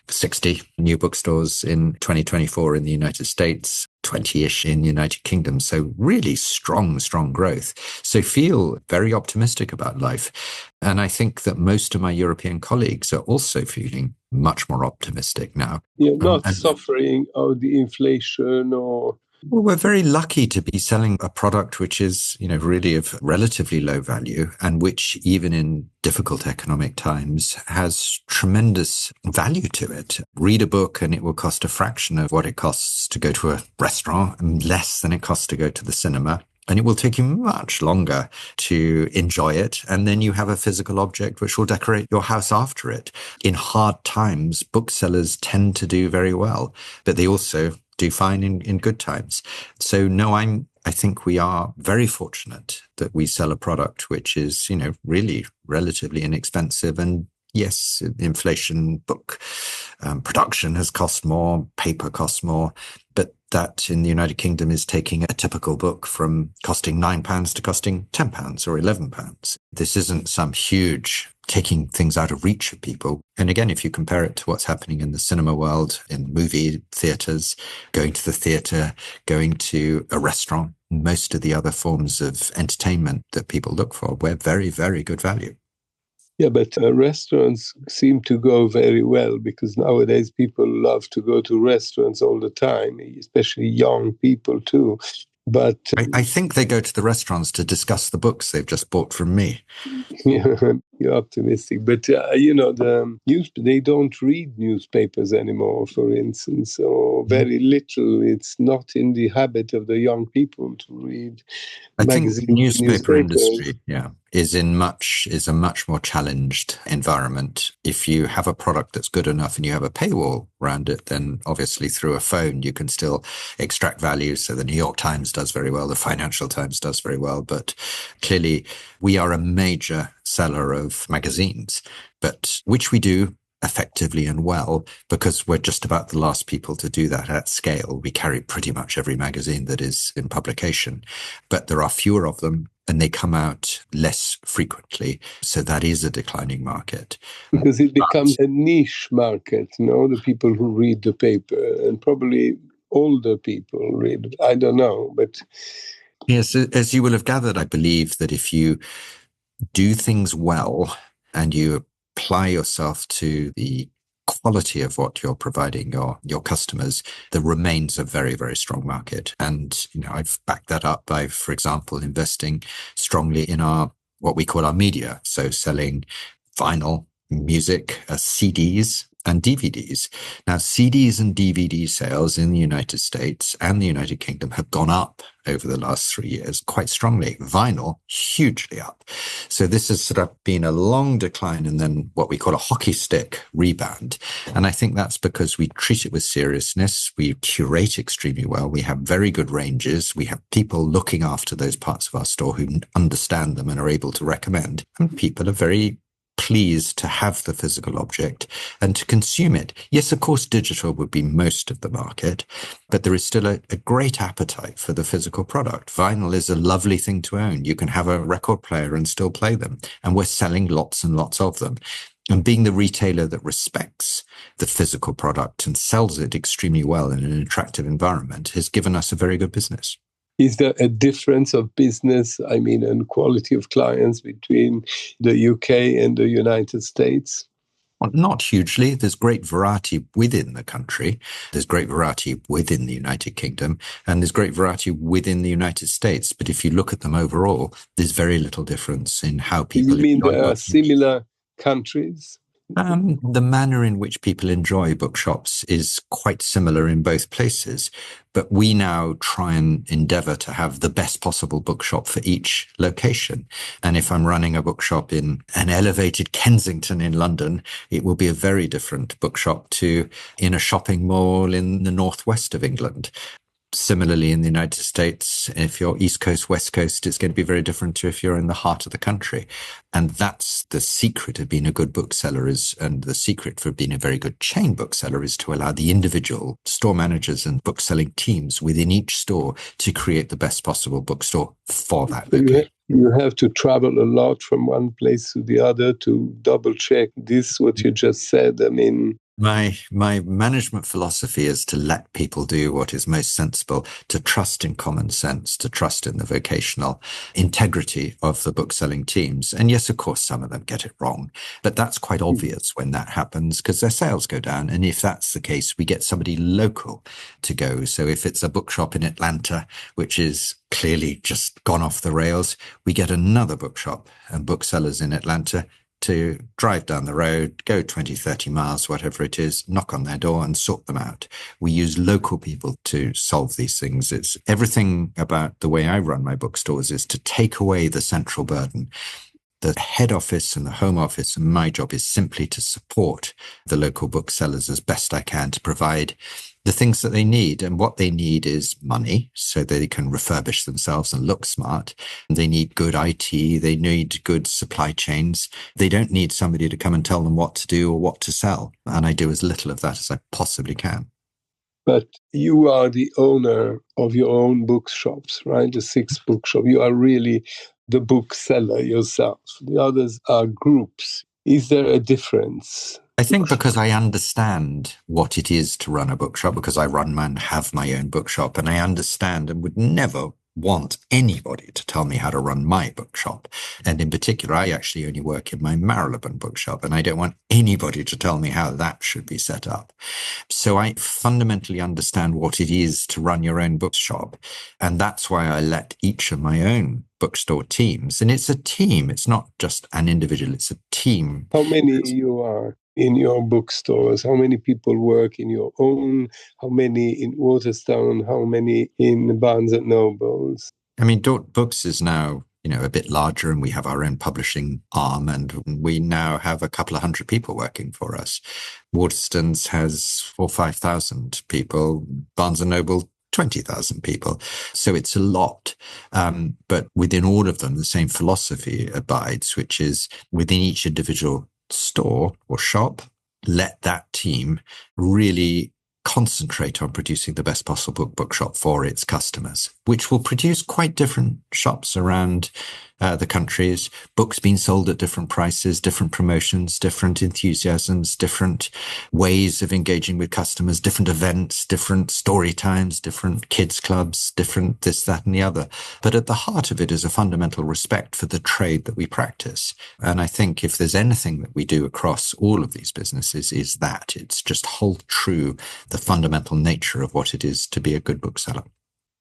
60 new bookstores in 2024 in the United States, 20-ish in the United Kingdom. So really strong growth. So feel very optimistic about life. And I think that most of my European colleagues are also feeling much more optimistic now. You're not suffering of the inflation or... Well, we're very lucky to be selling a product which is, really of relatively low value and which, even in difficult economic times, has tremendous value to it. Read a book and it will cost a fraction of what it costs to go to a restaurant and less than it costs to go to the cinema. And it will take you much longer to enjoy it. And then you have a physical object which will decorate your house after it. In hard times, booksellers tend to do very well, but they also do fine in good times. So no, I think we are very fortunate that we sell a product which is, really relatively inexpensive. And yes, inflation, book production has cost more, paper costs more, but that in the United Kingdom is taking a typical book from costing £9 to costing £10 or £11. This isn't some huge taking things out of reach of people. And again, if you compare it to what's happening in the cinema world, in movie theatres, going to the theatre, going to a restaurant, most of the other forms of entertainment that people look for, we're very, very good value. Yeah, but restaurants seem to go very well because nowadays people love to go to restaurants all the time, especially young people too. But I think they go to the restaurants to discuss the books they've just bought from me. You're optimistic. But, they don't read newspapers anymore, for instance, or very little. It's not in the habit of the young people to read magazines. I think the newspaper industry, is a much more challenged environment. If you have a product that's good enough and you have a paywall around it, then obviously through a phone you can still extract value. So the New York Times does very well, the Financial Times does very well, but clearly we are a major seller of magazines, but which we do effectively and well, because we're just about the last people to do that at scale. We carry pretty much every magazine that is in publication, but there are fewer of them and they come out less frequently. So that is a declining market. Because it becomes a niche market, the people who read the paper, and probably older people read, I don't know, but... Yes, as you will have gathered, I believe that if you do things well, and you apply yourself to the quality of what you're providing your customers, there remains a very, very strong market. And, I've backed that up by, for example, investing strongly in what we call our media. So selling vinyl, music, CDs, and DVDs. Now, CDs and DVD sales in the United States and the United Kingdom have gone up over the last 3 years quite strongly. Vinyl, hugely up. So this has sort of been a long decline and then what we call a hockey stick rebound. And I think that's because we treat it with seriousness. We curate extremely well. We have very good ranges. We have people looking after those parts of our store who understand them and are able to recommend. And people are very pleased to have the physical object and to consume it. Yes, of course, digital would be most of the market, but there is still a great appetite for the physical product. Vinyl is a lovely thing to own. You can have a record player and still play them, and we're selling lots and lots of them. And being the retailer that respects the physical product and sells it extremely well in an attractive environment has given us a very good business. Is there a difference of business, and quality of clients between the UK and the United States? Well, not hugely. There's great variety within the country. There's great variety within the United Kingdom, and there's great variety within the United States. But if you look at them overall, there's very little difference in how people. You mean there are similar countries? The manner in which people enjoy bookshops is quite similar in both places, but we now try and endeavor to have the best possible bookshop for each location. And if I'm running a bookshop in an elevated Kensington in London, it will be a very different bookshop to in a shopping mall in the northwest of England. Similarly, in the United States, if you're East Coast, West Coast, it's going to be very different to if you're in the heart of the country. And that's the secret of being a good bookseller and the secret for being a very good chain bookseller is to allow the individual store managers and bookselling teams within each store to create the best possible bookstore for that location. You have to travel a lot from one place to the other to double check this, what you just said. My management philosophy is to let people do what is most sensible, to trust in common sense, to trust in the vocational integrity of the bookselling teams. And yes, of course, some of them get it wrong, but that's quite obvious when that happens because their sales go down. And if that's the case, we get somebody local to go. So if it's a bookshop in Atlanta, which is clearly just gone off the rails, we get another bookshop and booksellers in Atlanta to drive down the road, go 20, 30 miles, whatever it is, knock on their door and sort them out. We use local people to solve these things. It's everything about the way I run my bookstores is to take away the central burden. The head office and the home office, and my job is simply to support the local booksellers as best I can to provide the things that they need. And what they need is money so they can refurbish themselves and look smart. They need good IT. They need good supply chains. They don't need somebody to come and tell them what to do or what to sell. And I do as little of that as I possibly can. But you are the owner of your own bookshops, right? The 6 bookshops. You are really the bookseller yourself. The others are groups. Is there a difference? I think because I understand what it is to run a bookshop, because I run and have my own bookshop, and I understand and would never want anybody to tell me how to run my bookshop. And in particular, I actually only work in my Marylebone bookshop, and I don't want anybody to tell me how that should be set up. So I fundamentally understand what it is to run your own bookshop. And that's why I let each of my own bookstore teams, and it's a team, it's not just an individual, it's a team. How many you are in your bookstores? How many people work in your own? How many in Waterstones? How many in Barnes and Nobles? I mean, Daunt Books is now, a bit larger, and we have our own publishing arm, and we now have a couple of hundred people working for us. Waterstones has 4,000 or 5,000 people. Barnes and Noble 20,000 people. So it's a lot. But within all of them, the same philosophy abides, which is within each individual store or shop, let that team really concentrate on producing the best possible bookshop for its customers, which will produce quite different shops around the countries, books being sold at different prices, different promotions, different enthusiasms, different ways of engaging with customers, different events, different story times, different kids clubs, different this, that, and the other. But at the heart of it is a fundamental respect for the trade that we practice. And I think if there's anything that we do across all of these businesses is that it's just hold true the fundamental nature of what it is to be a good bookseller.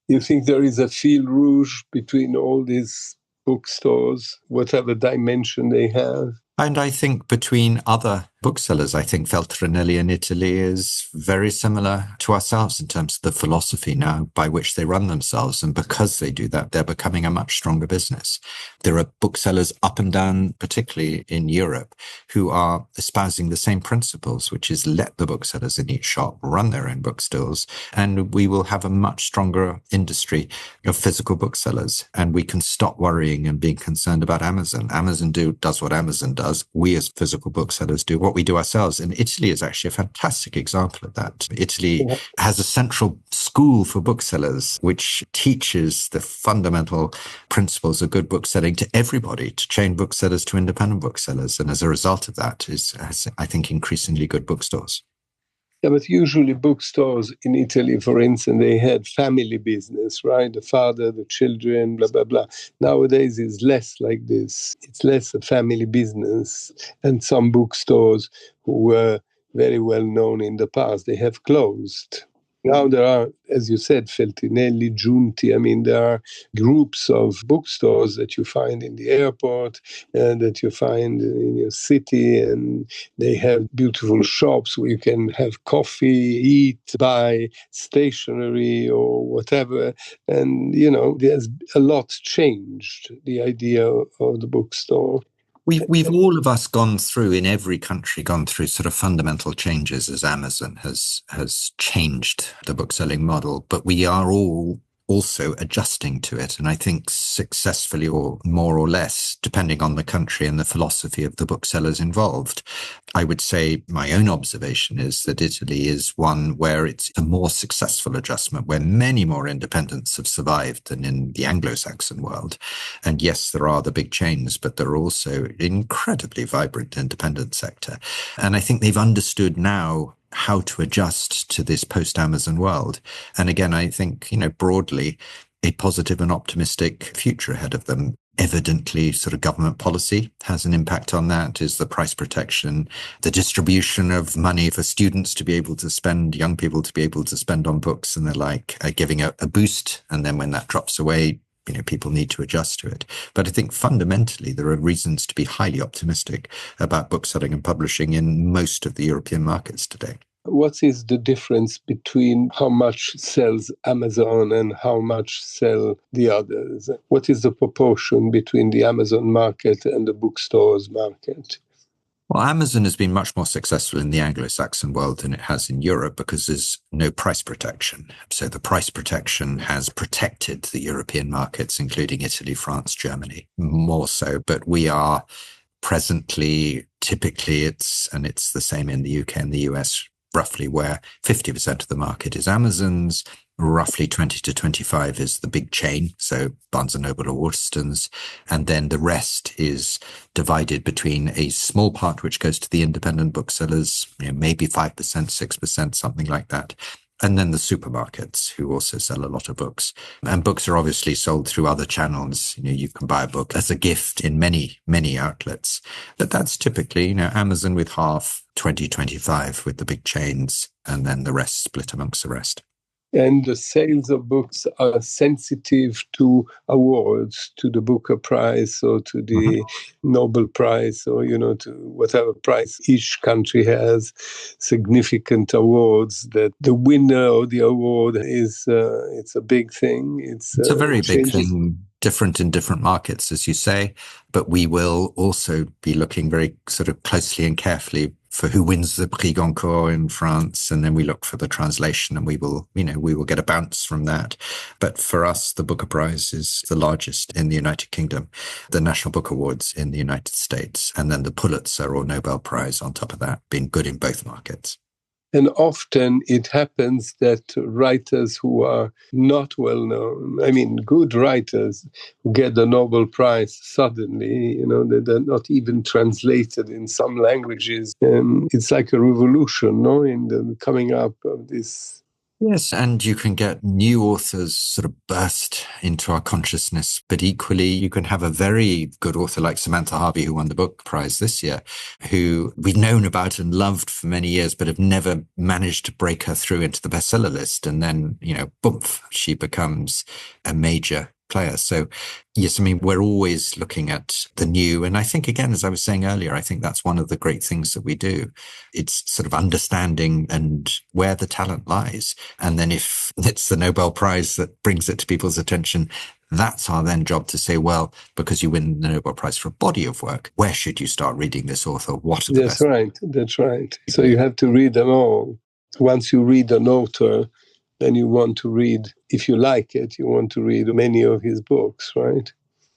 You think there is a fil rouge between all these bookstores, whatever dimension they have? And I think between other booksellers, I think Feltrinelli in Italy is very similar to ourselves in terms of the philosophy now by which they run themselves. And because they do that, they're becoming a much stronger business. There are booksellers up and down, particularly in Europe, who are espousing the same principles, which is let the booksellers in each shop run their own bookstores, and we will have a much stronger industry of physical booksellers. And we can stop worrying and being concerned about Amazon. Amazon does what Amazon does. We as physical booksellers do what we do ourselves. And Italy is actually a fantastic example of that. Italy has a central school for booksellers, which teaches the fundamental principles of good bookselling to everybody, to chain booksellers to independent booksellers. And as a result of that has, I think, increasingly good bookstores. Yeah, but usually bookstores in Italy, for instance, they had family business, right? The father, the children, blah, blah, blah. Nowadays, it's less like this. It's less a family business. And some bookstores who were very well known in the past, they have closed. Now there are, as you said, Feltrinelli, Giunti. I mean, there are groups of bookstores that you find in the airport and that you find in your city. And they have beautiful shops where you can have coffee, eat, buy stationery or whatever. And, you know, there's a lot changed, the idea of the bookstore. We've all of us gone through, in every country, gone through sort of fundamental changes as Amazon has changed the bookselling model, but we are all also adjusting to it. And I think successfully or more or less, depending on the country and the philosophy of the booksellers involved. I would say my own observation is that Italy is one where it's a more successful adjustment, where many more independents have survived than in the Anglo-Saxon world. And yes, there are the big chains, but there are also incredibly vibrant independent sector. And I think they've understood now how to adjust to this post-Amazon world. And again, I think, broadly, a positive and optimistic future ahead of them. Evidently, sort of government policy has an impact on that, is the price protection, the distribution of money for students to be able to spend, young people to be able to spend on books and the like, giving a boost. And then when that drops away, people need to adjust to it. But I think fundamentally, there are reasons to be highly optimistic about bookselling and publishing in most of the European markets today. What is the difference between how much sells Amazon and how much sell the others? What is the proportion between the Amazon market and the bookstores market? Well, Amazon has been much more successful in the Anglo-Saxon world than it has in Europe because there's no price protection. So the price protection has protected the European markets, including Italy, France, Germany, more so. But we are presently, typically it's the same in the UK and the US, roughly where 50% of the market is Amazon's, roughly 20 to 25 is the big chain, so Barnes & Noble or Waterstones, and then the rest is divided between a small part which goes to the independent booksellers, maybe 5%, 6%, something like that, and then the supermarkets who also sell a lot of books. And books are obviously sold through other channels. You can buy a book as a gift in many, many outlets. But that's typically, Amazon with half, 20, 25 with the big chains, and then the rest split amongst the rest. And the sales of books are sensitive to awards, to the Booker Prize or to the Nobel Prize or, to whatever prize. Each country has significant awards that the winner of the award is, it's a big thing. It's a very big thing, different in different markets, as you say, but we will also be looking very sort of closely and carefully for who wins the Prix Goncourt in France, and then we look for the translation, and we will get a bounce from that. But for us, the Booker Prize is the largest in the United Kingdom, the National Book Awards in the United States, and then the Pulitzer or Nobel Prize on top of that, being good in both markets. And often it happens that writers who are not well known, I mean, good writers who get the Nobel Prize suddenly, they're not even translated in some languages. And it's like a revolution, no, in the coming up of this. Yes, and you can get new authors sort of burst into our consciousness, but equally you can have a very good author like Samantha Harvey, who won the book prize this year, who we've known about and loved for many years, but have never managed to break her through into the bestseller list. And then, boom, she becomes a major player. So yes, I mean, we're always looking at the new. And I think, again, as I was saying earlier, I think that's one of the great things that we do. It's sort of understanding and where the talent lies. And then if it's the Nobel Prize that brings it to people's attention, that's our then job to say, well, because you win the Nobel Prize for a body of work, where should you start reading this author? What are the best? That's right. So you have to read them all. Once you read an author, then you want to read, if you like it, you want to read many of his books, right?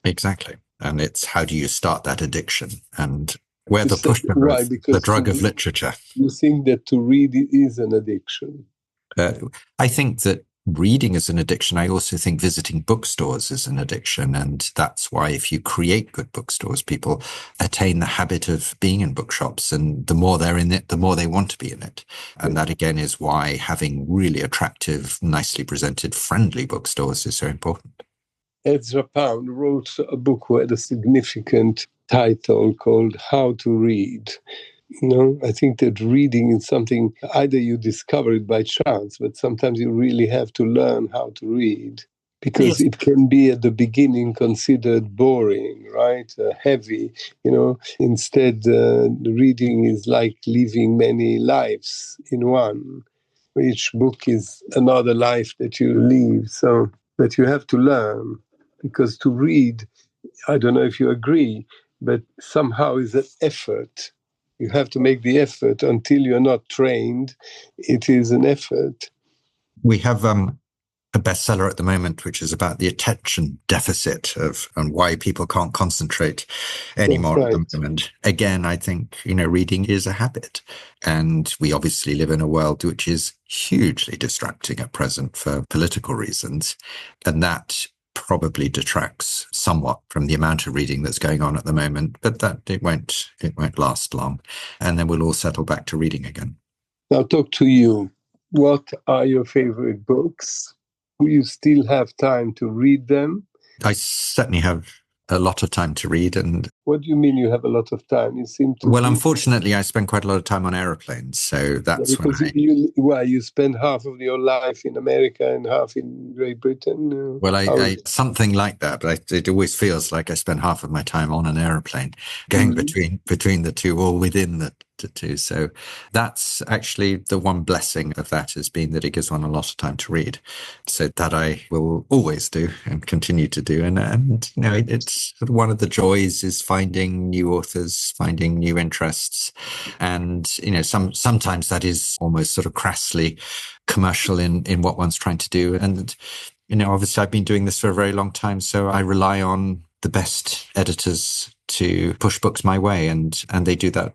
Exactly. And it's how do you start that addiction? And where the pusher of the drug of literature. You think that to read is an addiction? I think that reading is an addiction. I also think visiting bookstores is an addiction. And that's why if you create good bookstores, people attain the habit of being in bookshops. And the more they're in it, the more they want to be in it. And that, again, is why having really attractive, nicely presented, friendly bookstores is so important. Ezra Pound wrote a book with a significant title called How to Read. I think that reading is something, either you discover it by chance, but sometimes you really have to learn how to read, because it can be at the beginning considered boring, right? Heavy, Instead, reading is like living many lives in one. Each book is another life that you live, so that you have to learn, because to read, I don't know if you agree, but somehow is an effort. You have to make the effort. Until you're not trained, it is an effort. We have a bestseller at the moment, which is about the attention deficit and why people can't concentrate anymore at the moment. Again, I think, reading is a habit. And we obviously live in a world which is hugely distracting at present for political reasons. And that probably detracts somewhat from the amount of reading that's going on at the moment, but that it won't last long. And then we'll all settle back to reading again. Now talk to you. What are your favorite books? Do you still have time to read them? I certainly have a lot of time to read. And what do you mean you have a lot of time? You seem to. Well, unfortunately, I spend quite a lot of time on aeroplanes, so that's because you spend half of your life in America and half in Great Britain. Well, I something like that, but it always feels like I spend half of my time on an aeroplane, going between the two or within the two. So that's actually the one blessing of that, has been that it gives one a lot of time to read. So that I will always do and continue to do. And it's one of the joys is finding new authors, finding new interests. And, sometimes that is almost sort of crassly commercial in what one's trying to do. And, obviously I've been doing this for a very long time, so I rely on the best editors to push books my way, and they do that.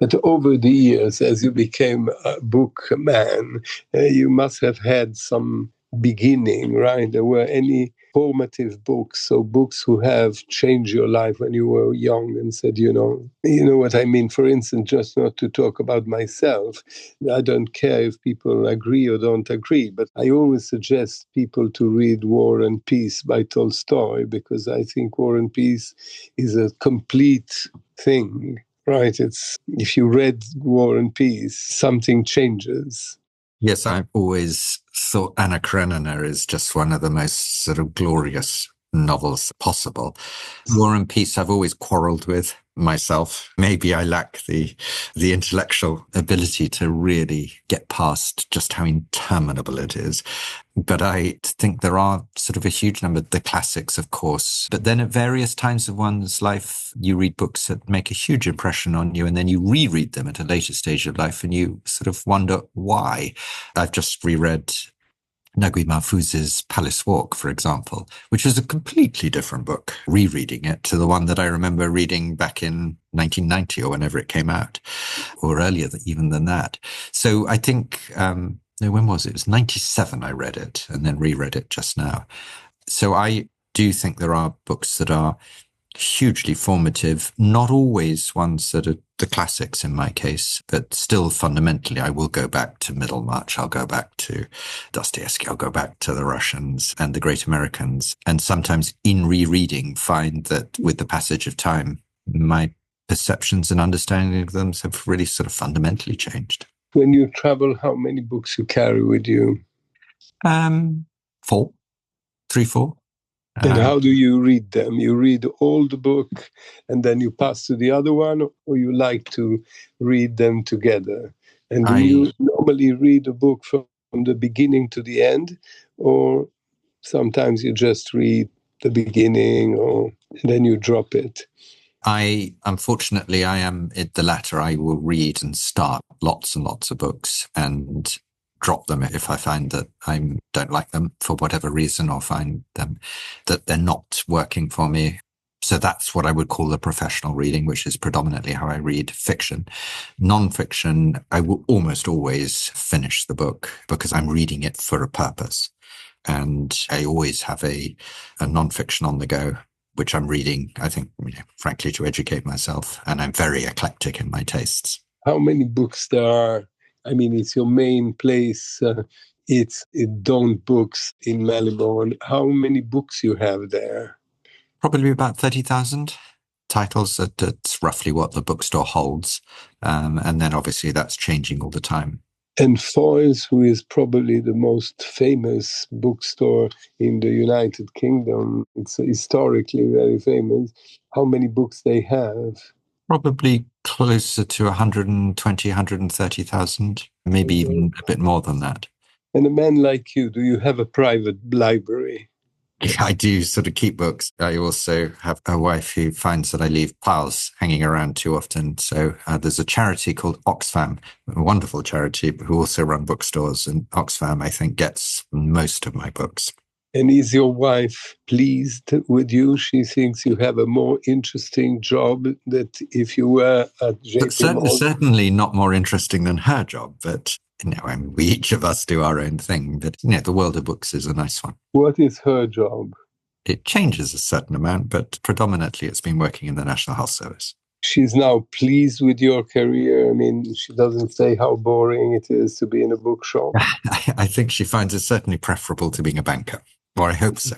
But over the years, as you became a book man, you must have had some beginning, right? There were any formative books, so books who have changed your life when you were young and said, you know what I mean? For instance, just not to talk about myself, I don't care if people agree or don't agree, but I always suggest people to read War and Peace by Tolstoy, because I think War and Peace is a complete thing. Right, it's if you read War and Peace, something changes. Yes, I've always thought Anna Karenina is just one of the most sort of glorious novels possible. War and Peace I've always quarrelled with myself. Maybe I lack the intellectual ability to really get past just how interminable it is. But I think there are sort of a huge number, the classics, of course. But then at various times of one's life, you read books that make a huge impression on you, and then you reread them at a later stage of life, and you sort of wonder why. I've just reread Naguib Mahfouz's Palace Walk, for example, which was a completely different book, rereading it to the one that I remember reading back in 1990 or whenever it came out, or earlier even than that. So I think, when was it? It was 97 I read it and then reread it just now. So I do think there are books that are hugely formative, not always ones that are the classics in my case, but still fundamentally I will go back to Middlemarch, I'll go back to Dostoevsky, I'll go back to the Russians and the great Americans, and sometimes in rereading find that with the passage of time my perceptions and understanding of them have really sort of fundamentally changed. When you travel, how many books you carry with you? 4. And how do you read them? You read all the book and then you pass to the other one, or you like to read them together? And do you normally read a book from the beginning to the end, or sometimes you just read the beginning and then you drop it? Unfortunately, I am at the latter. I will read and start lots and lots of books and drop them if I find that I don't like them for whatever reason, or find them that they're not working for me. So that's what I would call the professional reading, which is predominantly how I read fiction. Non-fiction, I will almost always finish the book because I'm reading it for a purpose. And I always have a non-fiction on the go, which I'm reading, I think, frankly, to educate myself. And I'm very eclectic in my tastes. How many books there are? I mean, it's your main place. It's Daunt Books in Melbourne. How many books you have there? Probably about 30,000 titles. That's roughly what the bookstore holds. And then obviously that's changing all the time. And Foyles, who is probably the most famous bookstore in the United Kingdom, it's historically very famous. How many books they have? Probably closer to 120, 130,000, maybe even a bit more than that. And a man like you, do you have a private library? I do sort of keep books. I also have a wife who finds that I leave piles hanging around too often. So there's a charity called Oxfam, a wonderful charity, who also run bookstores. And Oxfam, I think, gets most of my books. And is your wife pleased with you? She thinks you have a more interesting job that if you were at JP Morgan. Certainly not more interesting than her job, but we each of us do our own thing. But the world of books is a nice one. What is her job? It changes a certain amount, but predominantly it's been working in the National Health Service. She's now pleased with your career. I mean, she doesn't say how boring it is to be in a bookshop. I think she finds it certainly preferable to being a banker. Or I hope so.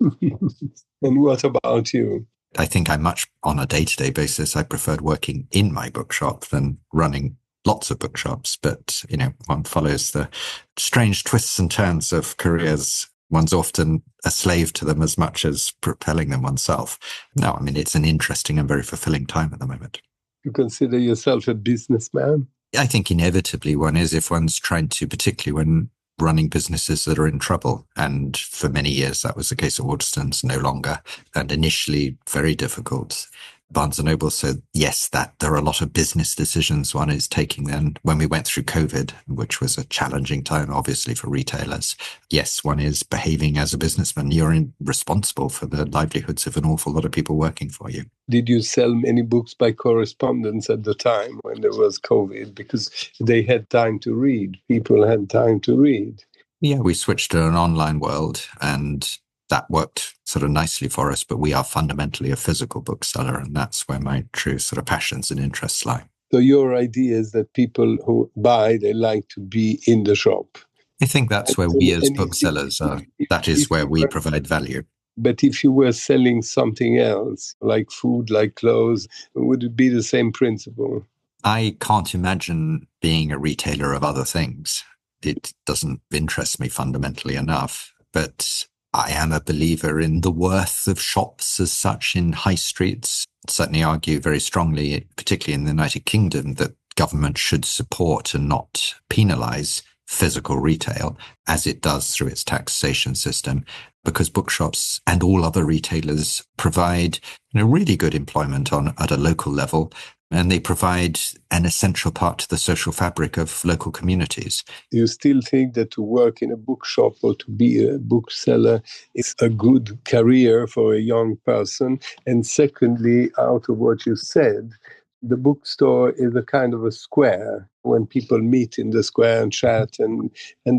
And what about you? I think I'm much on a day-to-day basis. I preferred working in my bookshop than running lots of bookshops. But, one follows the strange twists and turns of careers. One's often a slave to them as much as propelling them oneself. No, I mean, it's an interesting and very fulfilling time at the moment. You consider yourself a businessman? I think inevitably one is, if one's trying to, particularly when running businesses that are in trouble. And for many years, that was the case at Waterstones, no longer. And initially, very difficult. Barnes & Noble said, yes, that there are a lot of business decisions one is taking then. When we went through COVID, which was a challenging time, obviously, for retailers, yes, one is behaving as a businessman. You're responsible for the livelihoods of an awful lot of people working for you. Did you sell many books by correspondence at the time when there was COVID? Because they had time to read. People had time to read. Yeah, we switched to an online world, and that worked sort of nicely for us, but we are fundamentally a physical bookseller, and that's where my true sort of passions and interests lie. So your idea is that people who buy, they like to be in the shop. I think that's where we as booksellers are. That is where we provide value. But if you were selling something else, like food, like clothes, would it be the same principle? I can't imagine being a retailer of other things. It doesn't interest me fundamentally enough, but I am a believer in the worth of shops as such in high streets. Certainly argue very strongly, particularly in the United Kingdom, that government should support and not penalise physical retail as it does through its taxation system, because bookshops and all other retailers provide really good employment at a local level. And they provide an essential part to the social fabric of local communities. You still think that to work in a bookshop or to be a bookseller is a good career for a young person? And secondly, out of what you said, the bookstore is a kind of a square when people meet in the square and chat. And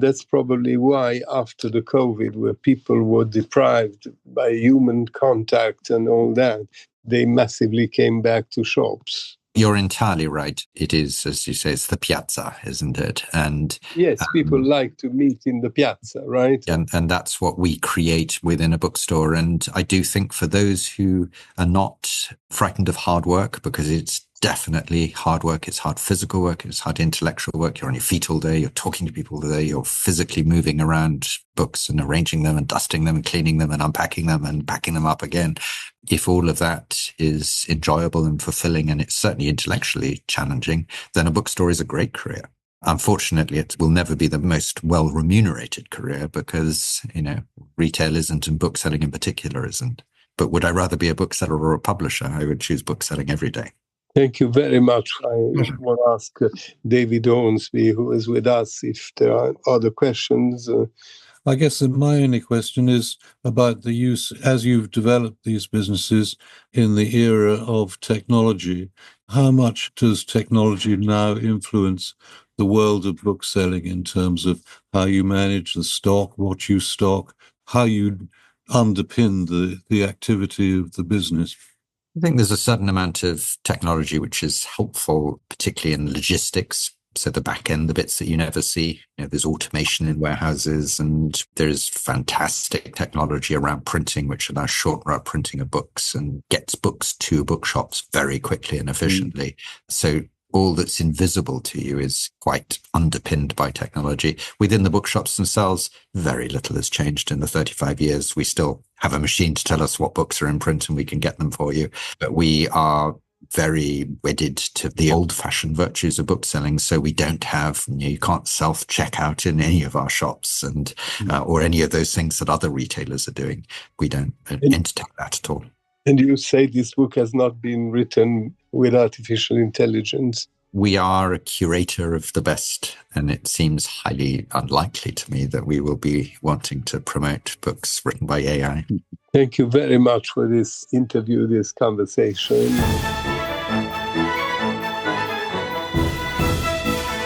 that's probably why after the COVID, where people were deprived by human contact and all that, they massively came back to shops. You're entirely right. It is, as you say, it's the piazza, isn't it? And yes, people like to meet in the piazza, right? And that's what we create within a bookstore. And I do think for those who are not frightened of hard work, because it's definitely hard work, it's hard physical work, it's hard intellectual work. You're on your feet all day, you're talking to people all day, you're physically moving around books and arranging them and dusting them and cleaning them and unpacking them and packing them up again. If all of that is enjoyable and fulfilling, and it's certainly intellectually challenging, then a bookstore is a great career. Unfortunately, it will never be the most well-remunerated career because, retail isn't and bookselling in particular isn't. But would I rather be a bookseller or a publisher? I would choose bookselling every day. Thank you very much. I want to ask David Hornsby, who is with us, if there are other questions. I guess that my only question is about the use, as you've developed these businesses in the era of technology, how much does technology now influence the world of bookselling in terms of how you manage the stock, what you stock, how you underpin the activity of the business? I think there's a certain amount of technology which is helpful, particularly in logistics. So the back end, the bits that you never see, there's automation in warehouses, and there's fantastic technology around printing, which allows short route printing of books and gets books to bookshops very quickly and efficiently. So all that's invisible to you is quite underpinned by technology. Within the bookshops themselves, very little has changed in the 35 years. We still have a machine to tell us what books are in print and we can get them for you. But we are very wedded to the old-fashioned virtues of bookselling. So we don't have, you can't self-checkout in any of our shops and or any of those things that other retailers are doing. We don't entertain that at all. And you say this book has not been written with artificial intelligence. We are a curator of the best, and it seems highly unlikely to me that we will be wanting to promote books written by AI. Thank you very much for this interview, this conversation.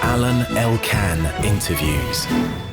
Alain Elkann interviews.